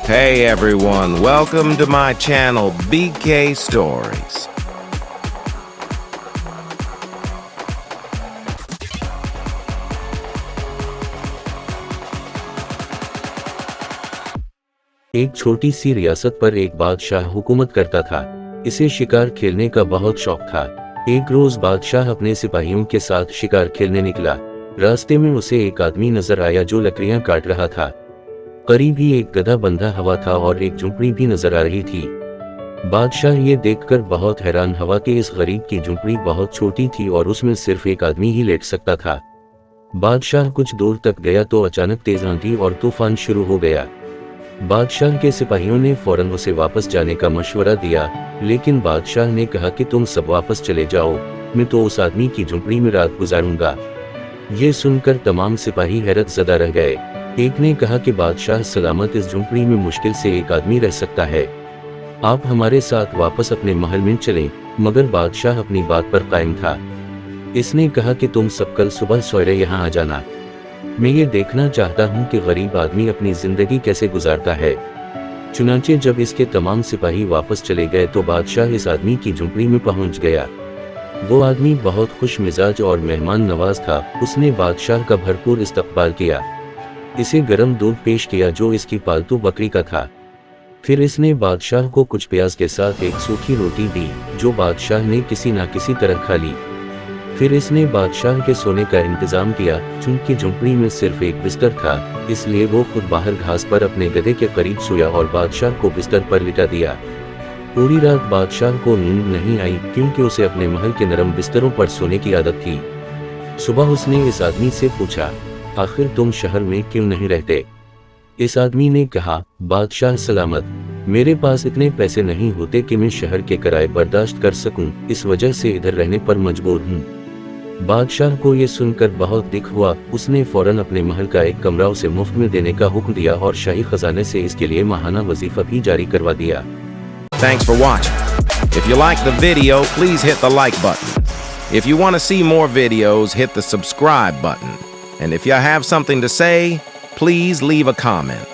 Hey everyone, welcome to my channel BK Stories. एक छोटी सी रियासत पर एक बादशाह हुकूमत करता था। इसे शिकार खेलने का बहुत शौक था। एक रोज बादशाह अपने सिपाहियों के साथ शिकार खेलने निकला। रास्ते में उसे एक आदमी नजर आया जो लकड़ियां काट रहा था। करीब ही एक गधा बंधा हुआ था और एक झुंपड़ी भी नजर आ रही थी। बादशाह ये देखकर बहुत हैरान हुआ कि इस गरीब की झुंपड़ी बहुत छोटी थी और उसमें सिर्फ एक आदमी ही लेट सकता था। बादशाह कुछ दूर तक गया तो अचानक तेज आंधी और तूफान शुरू हो गया। बादशाह के सिपाहियों ने फौरन उसे वापस जाने का मशवरा दिया, लेकिन बादशाह ने कहा कि तुम सब वापस चले जाओ, मैं तो उस आदमी की झुंपड़ी में रात गुजारूंगा। ये सुनकर तमाम सिपाही हैरत ज़दा रह गए। एक ने कहा कि बादशाह सलामत इस झुंपड़ी में मुश्किल से एक आदमी रह सकता है, आप हमारे साथ वापस अपने महल में चलें। मगर बादशाह अपनी बात पर कायम था। इसने कहा कि तुम सब कल सुबह सवेरे यहाँ आ जाना, मैं ये देखना चाहता हूँ कि गरीब आदमी अपनी जिंदगी कैसे गुजारता है। चुनांचे जब इसके तमाम सिपाही वापस चले गए तो बादशाह इस आदमी की झुंपड़ी में पहुंच गया। वो आदमी बहुत खुश मिजाज और मेहमान नवाज था। उसने बादशाह का भरपूर इस्तकबाल किया, इसे गर्म दूध पेश किया जो इसकी पालतू बकरी का था। फिर इसने बादशाह को कुछ प्याज के साथ एक सूखी रोटी दी जो बादशाह ने किसी ना किसी तरह खा ली। फिर इसने बादशाह के सोने का इंतजाम किया। चूंकि झुंपड़ी में सिर्फ एक बिस्तर था, इसलिए वो खुद बाहर घास पर अपने गधे के करीब सोया और बादशाह को बिस्तर पर लिटा दिया। पूरी रात बादशाह को नींद नहीं आई क्योंकि उसे अपने महल के नरम बिस्तरों पर सोने की आदत थी। सुबह उसने इस आदमी से पूछा, आखिर तुम शहर में क्यों नहीं रहते? इस आदमी ने कहा, बादशाह सलामत, मेरे पास इतने पैसे नहीं होते कि मैं शहर के किराए बर्दाश्त कर सकूं, इस वजह से इधर रहने पर मजबूर हूं। बादशाह को ये सुनकर बहुत दुख हुआ। उसने फौरन अपने महल का एक कमरा उसे मुफ्त में देने का हुक्म दिया और शाही खजाने से इसके लिए माहाना वजीफा भी जारी करवा दिया। Thanks for watching. If you like the video, please hit the like button. If you want to see more videos, hit the subscribe button. And if you have something to say, please leave a comment.